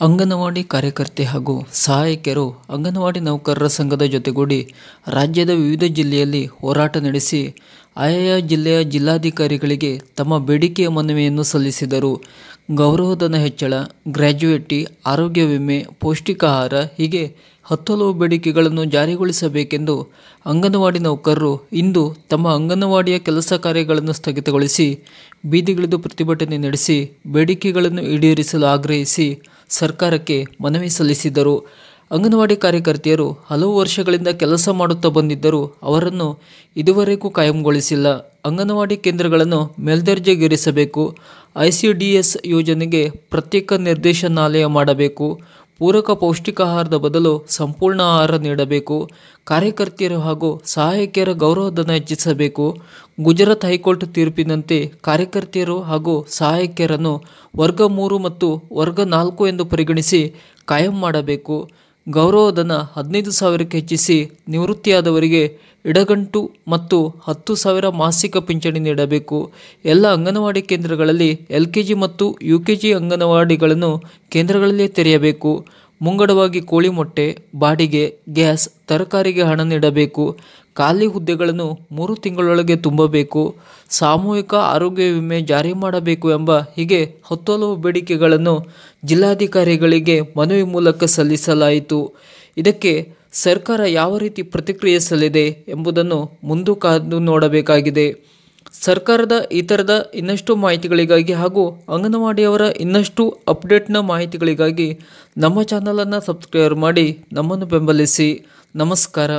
ಅಂಗನವಾಡಿ ಕಾರ್ಯಕರ್ತೆ ಹಾಗೂ ಸಹಾಯಕಿಯರು ಅಂಗನವಾಡಿ ನೌಕರರ ಸಂಘದ ಜೊತೆಗೂಡಿ ರಾಜ್ಯದ ವಿವಿಧ ಜಿಲ್ಲೆಯಲ್ಲಿ ಹೋರಾಟ ನಡೆಸಿ ಆಯಾ ಜಿಲ್ಲೆಯ ಜಿಲ್ಲಾಧಿಕಾರಿಗಳಿಗೆ ತಮ್ಮ ಬೇಡಿಕೆಯ ಮನವಿಯನ್ನು ಸಲ್ಲಿಸಿದರು. ಗೌರವಧನ ಹೆಚ್ಚಳ, ಗ್ರ್ಯಾಚ್ಯುಯಿಟಿ, ಆರೋಗ್ಯ ವಿಮೆ, ಪೌಷ್ಟಿಕಾಹಾರ ಹೀಗೆ ಹಲವು ಬೇಡಿಕೆಗಳನ್ನು ಜಾರಿಗೊಳಿಸಬೇಕೆಂದು ಅಂಗನವಾಡಿ ನೌಕರರು ಇಂದು ತಮ್ಮ ಅಂಗನವಾಡಿಯ ಕೆಲಸ ಕಾರ್ಯಗಳನ್ನು ಸ್ಥಗಿತಗೊಳಿಸಿ ಬೀದಿಗಿಳಿದು ಪ್ರತಿಭಟನೆ ನಡೆಸಿ ಬೇಡಿಕೆಗಳನ್ನು ಈಡೇರಿಸಲು ಆಗ್ರಹಿಸಿ ಸರ್ಕಾರಕ್ಕೆ ಮನವಿ ಸಲ್ಲಿಸಿದರು. ಅಂಗನವಾಡಿ ಕಾರ್ಯಕರ್ತೆಯರು ಹಲವು ವರ್ಷಗಳಿಂದ ಕೆಲಸ ಮಾಡುತ್ತಾ ಬಂದಿದ್ದರೂ ಅವರನ್ನು ಇದುವರೆಗೂ ಕಾಯಂಗೊಳಿಸಿಲ್ಲ. ಅಂಗನವಾಡಿ ಕೇಂದ್ರಗಳನ್ನು ಮೇಲ್ದರ್ಜೆಗೇರಿಸಬೇಕು, ICDS ಯೋಜನೆಗೆ ಪ್ರತ್ಯೇಕ ನಿರ್ದೇಶನಾಲಯ ಮಾಡಬೇಕು, ಪೂರಕ ಪೌಷ್ಟಿಕಾಹಾರದ ಬದಲು ಸಂಪೂರ್ಣ ಆಹಾರ ನೀಡಬೇಕು, ಕಾರ್ಯಕರ್ತೆಯರು ಹಾಗೂ ಸಹಾಯಕಿಯರ ಗೌರವಧನ ಹೆಚ್ಚಿಸಬೇಕು, ಗುಜರಾತ್ ಹೈಕೋರ್ಟ್ ತೀರ್ಪಿನಂತೆ ಕಾರ್ಯಕರ್ತೆಯರು ಹಾಗೂ ಸಹಾಯಕಿಯರನ್ನು ವರ್ಗ 3 ಮತ್ತು ವರ್ಗ 4 ಎಂದು ಪರಿಗಣಿಸಿ ಕಾಯಂ ಮಾಡಬೇಕು, ಗೌರವಧನ 15,000ಕ್ಕೆ ಹೆಚ್ಚಿಸಿ ನಿವೃತ್ತಿಯಾದವರಿಗೆ ಇಡಗಂಟು ಮತ್ತು 10,000 ಮಾಸಿಕ ಪಿಂಚಣಿ ನೀಡಬೇಕು. ಎಲ್ಲ ಅಂಗನವಾಡಿ ಕೇಂದ್ರಗಳಲ್ಲಿ LKG ಮತ್ತು UKG ಅಂಗನವಾಡಿಗಳನ್ನು ಕೇಂದ್ರಗಳಲ್ಲೇ ತೆರೆಯಬೇಕು. ಮುಂಗಡವಾಗಿ ಕೋಳಿ ಮೊಟ್ಟೆ, ಬಾಡಿಗೆ, ಗ್ಯಾಸ್, ತರಕಾರಿಗೆ ಹಣ ನೀಡಬೇಕು. ಖಾಲಿ ಹುದ್ದೆಗಳನ್ನು 3 ತಿಂಗಳೊಳಗೆ ತುಂಬಬೇಕು. ಸಾಮೂಹಿಕ ಆರೋಗ್ಯ ವಿಮೆ ಜಾರಿ ಮಾಡಬೇಕು ಎಂಬ ಹೀಗೆ ಹಲವು ಬೇಡಿಕೆಗಳನ್ನು ಜಿಲ್ಲಾಧಿಕಾರಿಗಳಿಗೆ ಮನವಿ ಮೂಲಕ ಸಲ್ಲಿಸಲಾಯಿತು. ಇದಕ್ಕೆ ಸರ್ಕಾರ ಯಾವ ರೀತಿ ಪ್ರತಿಕ್ರಿಯಿಸಲಿದೆ ಎಂಬುದನ್ನು ಮುಂದೆ ಕಾದು ನೋಡಬೇಕಾಗಿದೆ. ಸರ್ಕಾರದ ಈ ಥರದ ಇನ್ನಷ್ಟು ಮಾಹಿತಿಗಳಿಗಾಗಿ ಹಾಗೂ ಅಂಗನವಾಡಿಯವರ ಇನ್ನಷ್ಟು ಅಪ್ಡೇಟ್ನ ಮಾಹಿತಿಗಳಿಗಾಗಿ ನಮ್ಮ ಚಾನಲನ್ನು ಸಬ್ಸ್ಕ್ರೈಬ್ ಮಾಡಿ ನಮ್ಮನ್ನು ಬೆಂಬಲಿಸಿ. ನಮಸ್ಕಾರ.